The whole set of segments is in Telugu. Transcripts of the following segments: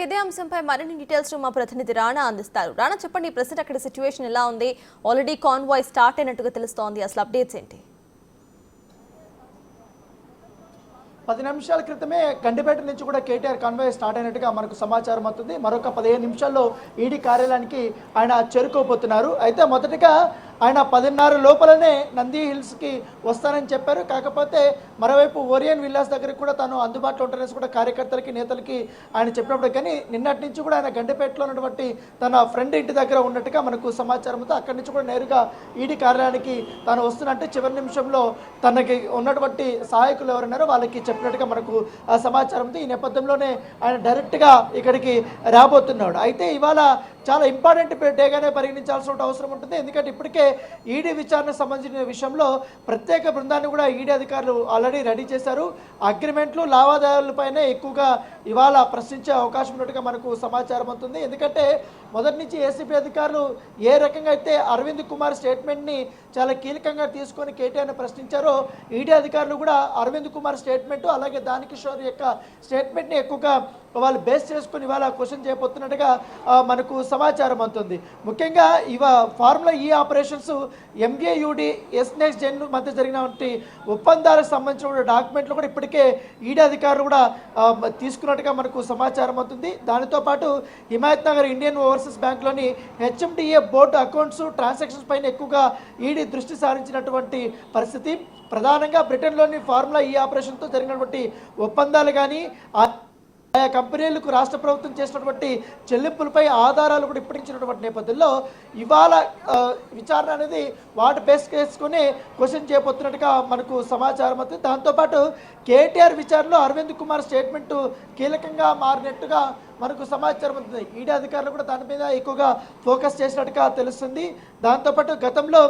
ఇదే అంశంపై మరిన్ని డీటెయిల్స్ మా ప్రతినిధి రాణా అందిస్తారు. రాణా, చెప్పండి, ప్రస్తుతం అక్కడ సిచ్యువేషన్ ఎలా ఉంది? ఆల్రెడీ కాన్వాయ్ స్టార్ట్ అయినట్టుగా తెలుస్తోంది, అసలు అప్డేట్స్ ఏంటి? 10 నిమిషాల క్రితమే గండిపేట నుంచి కూడా కేటీఆర్ కాన్వాయ్ స్టార్ట్ అయినట్టుగా మనకు సమాచారం అవుతుంది. మరొక 15 నిమిషాల్లో ఈడీ కార్యాలయానికి ఆయన చేరుకోబోతున్నారు. అయితే మొదటగా ఆయన 10:30 లోపలనే నంది హిల్స్కి వస్తానని చెప్పారు. కాకపోతే మరోవైపు ఓరియన్ విల్లాస్ దగ్గరికి కూడా తాను అందుబాటులో ఉంటారనేసి కూడా కార్యకర్తలకి నేతలకి ఆయన చెప్పినప్పుడు, కానీ నిన్నటి నుంచి కూడా ఆయన గండిపేటలో ఉన్నటువంటి తన ఫ్రెండ్ ఇంటి దగ్గర ఉన్నట్టుగా మనకు సమాచారంతో అక్కడి నుంచి కూడా నేరుగా ఈడీ కార్యాలయానికి తాను వస్తున్నట్టు చివరి నిమిషంలో తనకి ఉన్నటువంటి సహాయకులు ఎవరున్నారో వాళ్ళకి చెప్పినట్టుగా మనకు సమాచారం ఉంది. ఈ నేపథ్యంలోనే ఆయన డైరెక్ట్గా ఇక్కడికి రాబోతున్నాడు. అయితే ఇవాళ చాలా ఇంపార్టెంట్ డేగానే పరిగణించాల్సిన అవసరం ఉంటుంది. ఎందుకంటే ఇప్పటికే ఈడీ విచారణకు సంబంధించిన విషయంలో ప్రత్యేక బృందాన్ని కూడా ఈడీ అధికారులు ఆల్రెడీ రెడీ చేశారు. అగ్రిమెంట్లు లావాదేవీలపైనే ఎక్కువగా ఇవాళ ప్రశ్నించే అవకాశం ఉన్నట్టుగా మనకు సమాచారం అవుతుంది. ఎందుకంటే మొదటి నుంచి ఏసీబీ అధికారులు ఏ రకంగా అయితే అరవింద్ కుమార్ స్టేట్మెంట్ని చాలా కీలకంగా తీసుకొని కేటీఆర్ని ప్రశ్నించారో, ఈడీ అధికారులు కూడా అరవింద్ కుమార్ స్టేట్మెంట్ అలాగే దానకిషోర్ యొక్క స్టేట్మెంట్ని ఎక్కువగా వాళ్ళు బేస్ చేసుకుని ఇవాళ క్వశ్చన్ చేయబోతున్నట్టుగా మనకు సమాచారం అవుతుంది. ముఖ్యంగా ఫార్ములా ఈ ఆపరేషన్స్ ఎంజేయుడి ఎస్నెక్స్ట్ జెన్ మధ్య జరిగినటువంటి ఒప్పందాలకు సంబంధించిన డాక్యుమెంట్లు కూడా ఇప్పటికే ఈడీ అధికారులు కూడా తీసుకున్నట్టుగా మనకు సమాచారం అవుతుంది. దానితో పాటు హిమాయత్ నగర్ ఇండియన్ ఓవర్సీస్ బ్యాంక్లోని హెచ్ఎండిఏ బోర్డు అకౌంట్స్ ట్రాన్సాక్షన్స్ పైన ఎక్కువగా ఈడీ దృష్టి సారించినటువంటి పరిస్థితి. ప్రధానంగా బ్రిటన్లోని ఫార్ములా ఈ ఆపరేషన్తో జరిగినటువంటి ఒప్పందాలు కానీ ఆయా కంపెనీలకు రాష్ట్ర ప్రభుత్వం చేసినటువంటి చెల్లింపులపై ఆధారాలు కూడా ఇప్పటించినటువంటి నేపథ్యంలో ఇవాళ విచారణ అనేది వాటి బేస్ చేసుకుని క్వశ్చన్ చేయబోతున్నట్టుగా మనకు సమాచారం అవుతుంది. దాంతోపాటు కేటీఆర్ విచారణలో అరవింద్ కుమార్ స్టేట్మెంట్ కీలకంగా మారినట్టుగా మనకు సమాచారం అవుతుంది. ఈడీ అధికారులు కూడా దాని మీద ఎక్కువగా ఫోకస్ చేసినట్టుగా తెలుస్తుంది. దాంతోపాటు గతంలో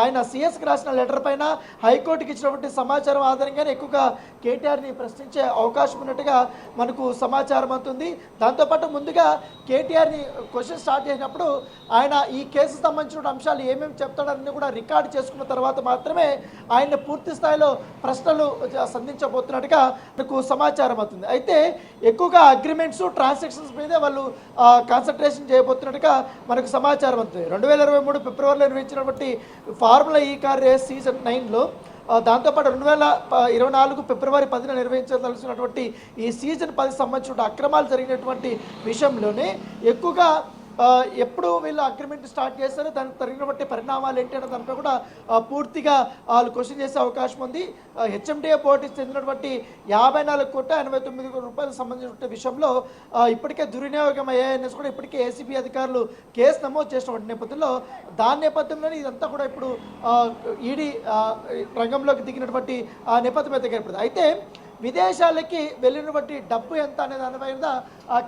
ఆయన సిఎస్కి రాసిన లెటర్ పైన హైకోర్టుకి ఇచ్చినటువంటి సమాచారం ఆధారంగానే ఎక్కువగా కేటీఆర్ని ప్రశ్నించే అవకాశం ఉన్నట్టుగా మనకు సమాచారం అవుతుంది. దాంతోపాటు ముందుగా కేటీఆర్ని క్వశ్చన్ స్టార్ట్ చేసినప్పుడు ఆయన ఈ కేసుకు సంబంధించిన అంశాలు ఏమేమి చెప్తాడని కూడా రికార్డు చేసుకున్న తర్వాత మాత్రమే ఆయన పూర్తి స్థాయిలో ప్రశ్నలు సంధించబోతున్నట్టుగా మనకు సమాచారం అవుతుంది. అయితే ఎక్కువగా అగ్రిమెంట్స్ ట్రాన్సాక్షన్స్ మీదే వాళ్ళు కాన్సన్ట్రేషన్ చేయబోతున్నట్టుగా మనకు సమాచారం అవుతుంది. 2023 ఫిబ్రవరిలో నిర్వహించినటువంటి ఫార్ములా ఈ కార్ రేస్ సీజన్ 9లో దాంతోపాటు 2024 ఫిబ్రవరి 10న నిర్వహించదలసినటువంటి ఈ సీజన్ 10 సంబంధించిన అక్రమాలు జరిగినటువంటి విషయంలోనే ఎక్కువగా ఎప్పుడు వీళ్ళు అగ్రిమెంట్ స్టార్ట్ చేస్తారో దానికి జరిగినటువంటి పరిణామాలు ఏంటి అనే దానిపై కూడా పూర్తిగా వాళ్ళు క్వశ్చన్ చేసే అవకాశం ఉంది. హెచ్ఎండిఏ బోర్డుకి చెందినటువంటి 54,89 రూపాయలకు సంబంధించిన విషయంలో ఇప్పటికే దుర్వినియోగం అయ్యాయనేసి కూడా ఇప్పటికే ఏసీబీ అధికారులు కేసు నమోదు చేసినటువంటి నేపథ్యంలో దాని నేపథ్యంలోనే ఇదంతా కూడా ఇప్పుడు ఈడీ రంగంలోకి దిగినటువంటి నేపథ్యం అయితే ఏర్పడుతుంది. అయితే విదేశాలకి వెళ్ళినటువంటి డబ్బు ఎంత అనే దాని మీద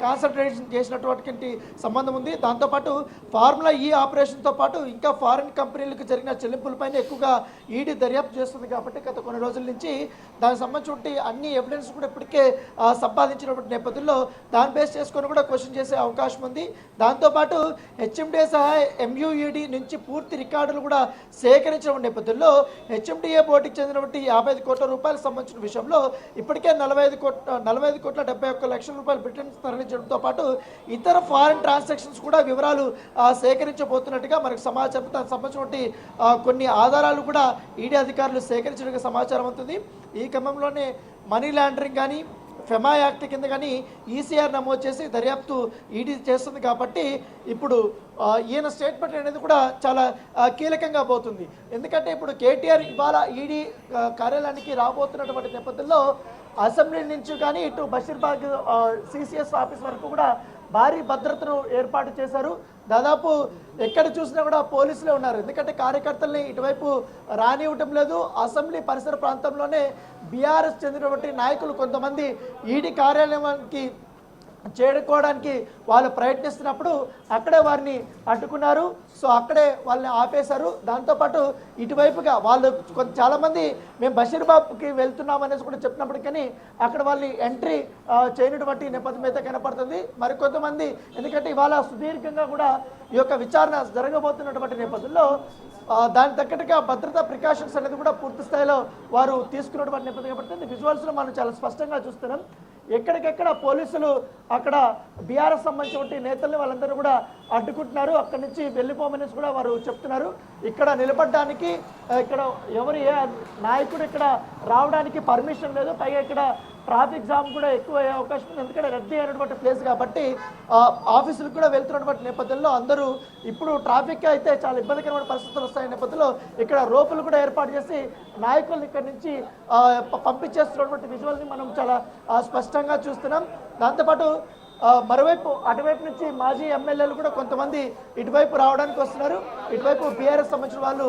కాన్సన్ట్రేషన్ చేసినటువంటి సంబంధం ఉంది. దాంతోపాటు ఫార్ములా ఈ ఆపరేషన్తో పాటు ఇంకా ఫారిన్ కంపెనీలకు జరిగిన చెల్లింపులపైన ఎక్కువగా ఈడీ దర్యాప్తు చేస్తుంది. కాబట్టి గత కొన్ని రోజుల నుంచి దానికి సంబంధించి అన్ని ఎవిడెన్స్ కూడా ఇప్పటికే సంపాదించినటువంటి నేపథ్యంలో దాన్ని బేస్ చేసుకొని కూడా క్వశ్చన్ చేసే అవకాశం ఉంది. దాంతోపాటు హెచ్ఎండిఏ సహా ఎంయూఈడి నుంచి పూర్తి రికార్డులు కూడా సేకరించిన నేపథ్యంలో హెచ్ఎండిఏ బోర్డుకి చెందినటువంటి 55 కోట్ల రూపాయలకు సంబంధించిన విషయంలో ఇప్పటికే 45,71 రూపాయలు బ్రిటన్ తరలించడంతో పాటు ఇతర ఫారిన్ ట్రాన్సాక్షన్స్ కూడా వివరాలు సేకరించబోతున్నట్టుగా మనకు సమాచారం. దానికి సంబంధించినటువంటి కొన్ని ఆధారాలు కూడా ఈడీ అధికారులు సేకరించడానికి సమాచారం అవుతుంది. ఈ క్రమంలోనే మనీ లాండరింగ్ కానీ ఫెమా యాక్ట్ కింద కానీ ఈసీఆర్ నమోదు చేసి దర్యాప్తు ఈడీ చేస్తుంది. కాబట్టి ఇప్పుడు ఈయన స్టేట్మెంట్ అనేది కూడా చాలా కీలకంగా పోతుంది. ఎందుకంటే ఇప్పుడు కేటీఆర్ ఇవాళ ఈడీ కార్యాలయానికి రాబోతున్నటువంటి నేపథ్యంలో అసెంబ్లీ నుంచి కానీ ఇటు బషీర్బాగ్ సిసిఎస్ ఆఫీస్ వరకు కూడా భారీ భద్రతను ఏర్పాటు చేశారు. దాదాపు ఎక్కడ చూసినా కూడా పోలీసులే ఉన్నారు. ఎందుకంటే కార్యకర్తల్ని ఇటువైపు రానివ్వటం లేదు. అసెంబ్లీ పరిసర ప్రాంతంలోనే బీఆర్ఎస్ చెందినటువంటి నాయకులు కొంతమంది ఈడీ కార్యాలయానికి చేరుకోవడానికి వాళ్ళు ప్రయత్నిస్తున్నప్పుడు అక్కడే వారిని అడ్డుకున్నారు. సో అక్కడే వాళ్ళని ఆపేశారు. దాంతోపాటు ఇటువైపుగా వాళ్ళు చాలామంది మేము బషీర్బాగ్కి వెళ్తున్నాం అనేసి కూడా చెప్పినప్పటికీ కానీ అక్కడ వాళ్ళని ఎంట్రీ చేయనటువంటి నేపథ్యం అయితే కనపడుతుంది. మరికొంతమంది ఎందుకంటే ఇవాళ సుదీర్ఘంగా కూడా ఈ యొక్క విచారణ జరగబోతున్నటువంటి నేపథ్యంలో దానికి తగ్గట్టుగా భద్రతా ప్రికాషన్స్ అనేది కూడా పూర్తి స్థాయిలో వారు తీసుకున్నటువంటి నేపథ్యం కనపడుతుంది. విజువల్స్లో మనం చాలా స్పష్టంగా చూస్తున్నాం. ఎక్కడికెక్కడ పోలీసులు అక్కడ బీఆర్ఎస్ సంబంధించిన నేతల్ని వాళ్ళందరూ కూడా అడ్డుకుంటున్నారు. అక్కడి నుంచి వెళ్ళిపోమనేసి కూడా వారు చెప్తున్నారు. ఇక్కడ నిలబడడానికి ఇక్కడ ఎవరు ఏ నాయకుడు ఇక్కడ రావడానికి పర్మిషన్ లేదు. పైగా ఇక్కడ ట్రాఫిక్ జామ్ కూడా ఎక్కువ అయ్యే అవకాశం ఉంది. ఎందుకంటే రద్దీ అయినటువంటి ప్లేస్ కాబట్టి ఆఫీసులకు కూడా వెళ్తున్నటువంటి నేపథ్యంలో అందరూ ఇప్పుడు ట్రాఫిక్ అయితే చాలా ఇబ్బందికరమైన పరిస్థితులు వస్తాయి నేపథ్యంలో ఇక్కడ రోపులు కూడా ఏర్పాటు చేసి నాయకులను ఇక్కడ నుంచి పంపించేస్తున్నటువంటి విజువల్ని మనం చాలా స్పష్టంగా చూస్తున్నాం. దాంతోపాటు మరోవైపు అటువైపు నుంచి మాజీ ఎమ్మెల్యేలు కూడా కొంతమంది ఇటువైపు రావడానికి వస్తున్నారు. ఇటువైపు బీఆర్ఎస్ సంబంధించిన వాళ్ళు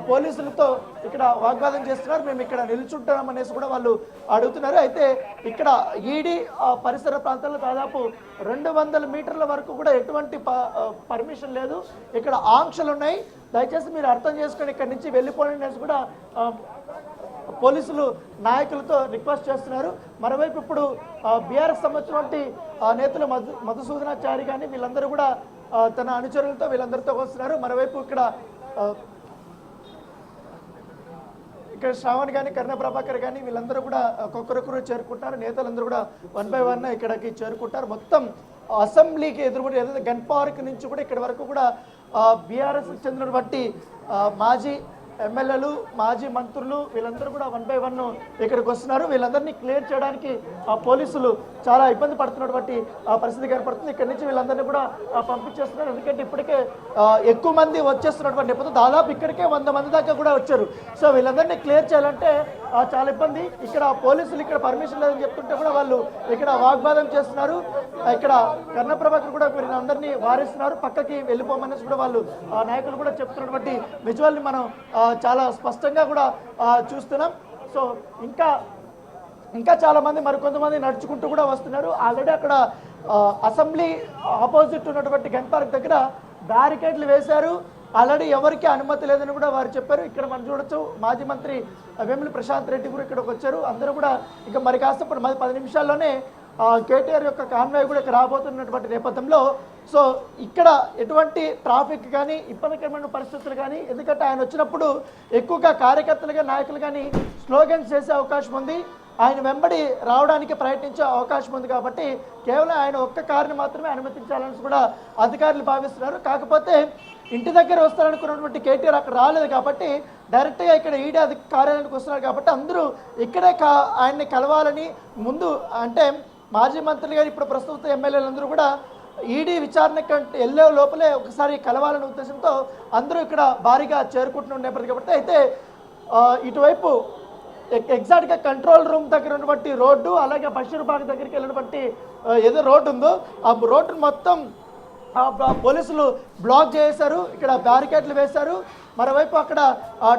పోలీసులతో ఇక్కడ వాగ్వాదం చేస్తున్నారు. మేము ఇక్కడ నిల్చుంటాం అనేసి కూడా వాళ్ళు అడుగుతున్నారు. అయితే ఇక్కడ ఈడీ పరిసర ప్రాంతాల్లో దాదాపు 200 మీటర్ల వరకు కూడా ఎటువంటి పర్మిషన్ లేదు. ఇక్కడ ఆంక్షలు ఉన్నాయి. దయచేసి మీరు అర్థం చేసుకొని ఇక్కడ నుంచి వెళ్ళిపోండి అనేసి కూడా పోలీసులు నాయకులతో రిక్వెస్ట్ చేస్తున్నారు. మరోవైపు ఇప్పుడు బీఆర్ఎస్ సంబంధించినటువంటి నేతలు మధుసూదనాచారి కానీ వీళ్ళందరూ కూడా తన అనుచరులతో వీళ్ళందరితో వస్తున్నారు. మరోవైపు ఇక్కడ శ్రావణ్ కానీ కర్ణ ప్రభాకర్ కానీ వీళ్ళందరూ కూడా ఒక్కొక్కరొక్కరు చేరుకుంటారు. నేతలందరూ కూడా 1 by 1 ఇక్కడికి చేరుకుంటారు. మొత్తం అసెంబ్లీకి ఎదురుబడి ఏదైతే గన్ పార్క్ నుంచి కూడా ఇక్కడి వరకు కూడా బీఆర్ఎస్ చెందినటువంటి మాజీ ఎమ్మెల్యేలు మాజీ మంత్రులు వీళ్ళందరూ కూడా 1 by 1 ఇక్కడికి వస్తున్నారు. వీళ్ళందరినీ క్లియర్ చేయడానికి పోలీసులు చాలా ఇబ్బంది పడుతున్నటువంటి పరిస్థితి కనపడుతుంది. ఇక్కడి నుంచి వీళ్ళందరినీ కూడా పంపించేస్తున్నారు. ఎందుకంటే ఇప్పటికే ఎక్కువ మంది వచ్చేస్తున్నటువంటి నేపథ్యం దాదాపు ఇక్కడికే 100 మంది దాకా కూడా వచ్చారు. సో వీళ్ళందరినీ క్లియర్ చేయాలంటే చాలా ఇబ్బంది. ఇక్కడ పోలీసులు ఇక్కడ పర్మిషన్ లేదని చెప్తుంటే కూడా వాళ్ళు ఇక్కడ వాగ్వాదం చేస్తున్నారు. ఇక్కడ కర్ణ ప్రభాకర్ కూడా వీళ్ళందరినీ వారిస్తున్నారు. పక్కకి వెళ్ళిపోమనేసి కూడా వాళ్ళు నాయకులు కూడా చెప్తున్నటువంటి విజువల్ని మనం చాలా స్పష్టంగా కూడా చూస్తున్నాం. సో ఇంకా చాలా మంది మరికొంతమంది నడుచుకుంటూ కూడా వస్తున్నారు. ఆల్రెడీ అక్కడ అసెంబ్లీ ఆపోజిట్ ఉన్నటువంటి గన్ పార్క్ దగ్గర బ్యారికేడ్లు వేశారు. ఆల్రెడీ ఎవరికి అనుమతి లేదని కూడా వారు చెప్పారు. ఇక్కడ మనం చూడొచ్చు మాజీ మంత్రి వేముల ప్రశాంత్ రెడ్డి కూడా ఇక్కడికి వచ్చారు. అందరూ కూడా ఇక మరి కాస్త 10 నిమిషాల్లోనే కేటీఆర్ యొక్క కాన్వాయ్ కూడా ఇక్కడ రాబోతున్నటువంటి నేపథ్యంలో సో ఇక్కడ ఎటువంటి ట్రాఫిక్ కానీ ఇబ్బందికరమైన పరిస్థితులు కానీ ఎందుకంటే ఆయన వచ్చినప్పుడు ఎక్కువగా కార్యకర్తలుగా నాయకులు కానీ స్లోగన్స్ చేసే అవకాశం ఉంది. ఆయన వెంబడి రావడానికి ప్రయత్నించే అవకాశం ఉంది. కాబట్టి కేవలం ఆయన ఒక్క కారుని మాత్రమే అనుమతించాలని కూడా అధికారులు భావిస్తున్నారు. కాకపోతే ఇంటి దగ్గర వస్తారనుకున్నటువంటి కేటీఆర్ అక్కడ రాలేదు కాబట్టి డైరెక్ట్గా ఇక్కడ ఈడీ కార్యాలయానికి వస్తున్నారు. కాబట్టి అందరూ ఇక్కడే ఆయన్ని కలవాలని ముందు అంటే మాజీ మంత్రులు గారు ఇప్పుడు ప్రస్తుత ఎమ్మెల్యేలందరూ కూడా ఈడీ విచారణ కంటే వెళ్ళే లోపలే ఒకసారి కలవాలనే ఉద్దేశంతో అందరూ ఇక్కడ భారీగా చేరుకుంటున్న నేపథ్యం కాబట్టి అయితే ఇటువైపు ఎగ్జాక్ట్గా కంట్రోల్ రూమ్ దగ్గర ఉన్నటువంటి రోడ్డు అలాగే బషీర్బాగ్ దగ్గరికి వెళ్ళినటువంటి ఏదో రోడ్డు ఉందో ఆ రోడ్డును మొత్తం పోలీసులు బ్లాక్ చేశారు. ఇక్కడ బ్యారికేడ్లు వేశారు. మరోవైపు అక్కడ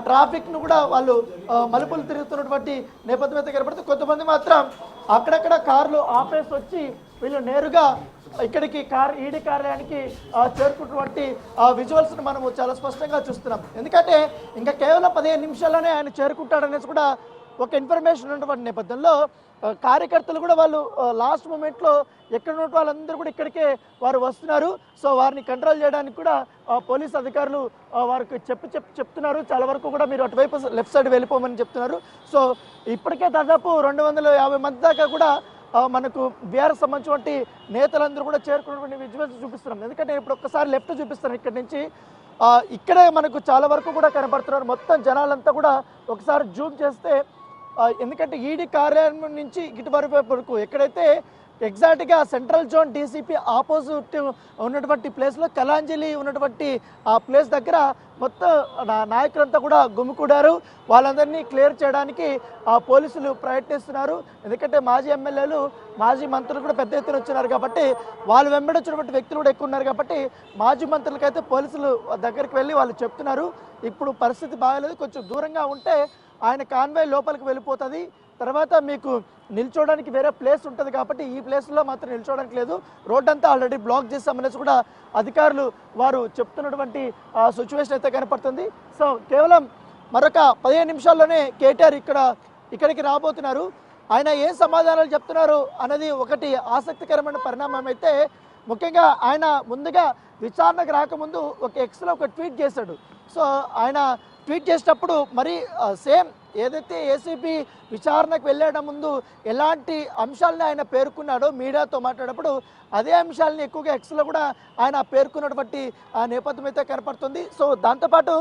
ట్రాఫిక్ను కూడా వాళ్ళు మలుపులు తిరుగుతున్నటువంటి నేపథ్యం అయితే కనబడుతుంది. కొంతమంది మాత్రం అక్కడక్కడ కార్లు ఆపేసి వచ్చి వీళ్ళు నేరుగా ఇక్కడికి ఈడీ కార్యాలయానికి చేరుకున్నటువంటి విజువల్స్ను మనము చాలా స్పష్టంగా చూస్తున్నాం. ఎందుకంటే ఇంకా కేవలం 15 నిమిషాల్లోనే ఆయన చేరుకుంటాడనేసి కూడా ఒక ఇన్ఫర్మేషన్ ఉన్నటువంటి నేపథ్యంలో కార్యకర్తలు కూడా వాళ్ళు లాస్ట్ మూమెంట్లో ఎక్కడ ఉన్న వాళ్ళందరూ కూడా ఇక్కడికే వారు వస్తున్నారు. సో వారిని కంట్రోల్ చేయడానికి కూడా పోలీస్ అధికారులు వారికి చెప్తున్నారు. చాలా వరకు కూడా మీరు అటువైపు లెఫ్ట్ సైడ్ వెళ్ళిపోమని చెప్తున్నారు. సో ఇప్పటికే దాదాపు 250 మంది దాకా కూడా మనకు బీఆర్ఎస్ సంబంధించినటువంటి నేతలందరూ కూడా చేరుకున్నటువంటి విజువల్స్ చూపిస్తున్నాం. ఎందుకంటే ఇప్పుడు ఒక్కసారి లెఫ్ట్ చూపిస్తాను ఇక్కడ నుంచి ఇక్కడే మనకు చాలా వరకు కూడా కనబడుతున్నారు. మొత్తం జనాలంతా కూడా ఒకసారి జూమ్ చేస్తే ఎందుకంటే ఈడీ కార్యాలయం నుంచి వరకు ఎక్కడైతే ఎగ్జాక్ట్గా సెంట్రల్ జోన్ డీసీపీ ఆపోజిట్ ఉన్నటువంటి ప్లేస్లో కలాంజలి ఉన్నటువంటి ఆ ప్లేస్ దగ్గర మొత్తం నాయకులంతా కూడా గుమికూడారు. వాళ్ళందరినీ క్లియర్ చేయడానికి పోలీసులు ప్రయత్నిస్తున్నారు. ఎందుకంటే మాజీ ఎమ్మెల్యేలు మాజీ మంత్రులు కూడా పెద్ద ఎత్తున వచ్చినారు కాబట్టి వాళ్ళు వెంబడి వచ్చినటువంటి వ్యక్తులు కూడా ఎక్కువ ఉన్నారు కాబట్టి మాజీ మంత్రులకైతే పోలీసులు దగ్గరికి వెళ్ళి వాళ్ళు చెప్తున్నారు ఇప్పుడు పరిస్థితి బాగాలేదు, కొంచెం దూరంగా ఉంటే ఆయన కాన్వాయ్ లోపలికి వెళ్ళిపోతుంది, తర్వాత మీకు నిల్చోడానికి వేరే ప్లేస్ ఉంటుంది కాబట్టి ఈ ప్లేస్లో మాత్రం నిల్చోడానికి లేదు, రోడ్ అంతా ఆల్రెడీ బ్లాక్ చేస్తామనేసి కూడా అధికారులు వారు చెప్తున్నటువంటి సిచ్యువేషన్ అయితే కనపడుతుంది. సో కేవలం మరొక 15 నిమిషాల్లోనే కేటీఆర్ ఇక్కడికి రాబోతున్నారు. ఆయన ఏం సమాధానాలు చెప్తున్నారు అన్నది ఒకటి ఆసక్తికరమైన పరిణామం. అయితే ముఖ్యంగా ఆయన ముందుగా విచారణకు రాకముందు ఒక ఎక్స్లో ఒక ట్వీట్ చేశాడు. సో ఆయన ట్వీట్ చేసేటప్పుడు మరి సేమ్ ఏదైతే ఏసీబీ విచారణకు వెళ్ళడం ముందు ఎలాంటి అంశాలని ఆయన పేర్కొన్నాడో మీడియాతో మాట్లాడేటప్పుడు అదే అంశాలని ఎక్కువగా ఎక్స్లో కూడా ఆయన పేర్కొన్నటువంటి నేపథ్యం అయితే కనపడుతుంది. సో దాంతోపాటు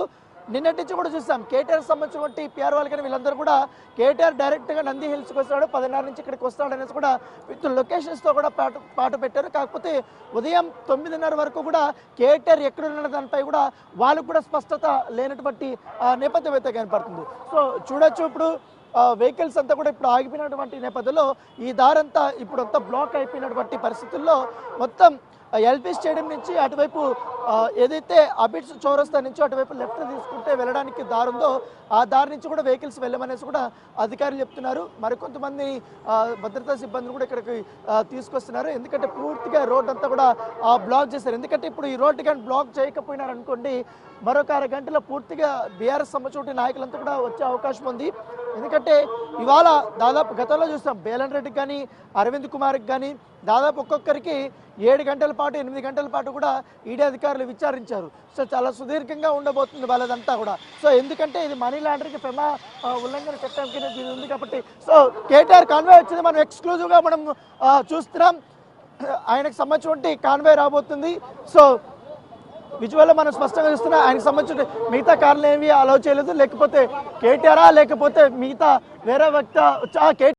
నిన్నటి నుంచి కూడా చూసాం కేటీఆర్ సంబంధించినటువంటి పిఆర్ వాళ్ళు కానీ వీళ్ళందరూ కూడా కేటీఆర్ డైరెక్ట్గా నంది హిల్స్కి వస్తాడు 10:30 నుంచి ఇక్కడికి వస్తాడు అనేసి కూడా విత్ లొకేషన్స్తో కూడా పాటు పెట్టారు. కాకపోతే ఉదయం 9:30 వరకు కూడా కేటీఆర్ ఎక్కడున్న దానిపై కూడా వాళ్ళకు కూడా స్పష్టత లేనటువంటి నేపథ్యం అయితే కనపడుతుంది. సో చూడొచ్చు ఇప్పుడు వెహికల్స్ అంతా కూడా ఇప్పుడు ఆగిపోయినటువంటి నేపథ్యంలో ఈ దారంతా ఇప్పుడు అంతా బ్లాక్ అయిపోయినటువంటి పరిస్థితుల్లో మొత్తం ఎల్బీ స్టేడియం నుంచి అటువైపు ఏదైతే అబిడ్స్ చౌరస్తా నుంచి అటువైపు లెఫ్ట్ తీసుకుంటే వెళ్ళడానికి దారి ఉందో ఆ దారి నుంచి కూడా వెహికల్స్ వెళ్ళమనేసి కూడా అధికారులు చెప్తున్నారు. మరికొంతమంది భద్రతా సిబ్బందిని కూడా ఇక్కడికి తీసుకొస్తున్నారు. ఎందుకంటే పూర్తిగా రోడ్ అంతా కూడా బ్లాక్ చేశారు. ఎందుకంటే ఇప్పుడు ఈ రోడ్డు కానీ బ్లాక్ చేయకపోయినారనుకోండి మరొక 6 గంటల పూర్తిగా బీఆర్ఎస్ సంబంధించిన నాయకులంతా కూడా వచ్చే అవకాశం ఉంది. ఎందుకంటే ఇవాళ దాదాపు గతంలో చూస్తాం బేలన్ రెడ్డికి కానీ అరవింద్ కుమార్కి కానీ దాదాపు ఒక్కొక్కరికి 7 గంటల పాటు 8 గంటల పాటు కూడా ఈడీ అధికారులు విచారించారు. సో చాలా సుదీర్ఘంగా ఉండబోతుంది వాళ్ళదంతా కూడా. సో ఎందుకంటే ఇది మనీ లాండరింగ్ ప్రమా ఉల్లంఘన చట్టం కింద ఇది ఉంది కాబట్టి సో కేటీఆర్ కాన్వాయ్ వచ్చింది మనం ఎక్స్క్లూజివ్గా మనం చూస్తున్నాం. ఆయనకు సంబంధించిన కాన్వాయ్ రాబోతుంది. సో విజువల్లో మనం స్పష్టంగా చూస్తున్నా ఆయనకు సంబంధించిన మిగతా కార్లు ఏవి అలౌ చేయలేదు. లేకపోతే కేటీఆరా లేకపోతే మిగతా వేరే వ్యక్తి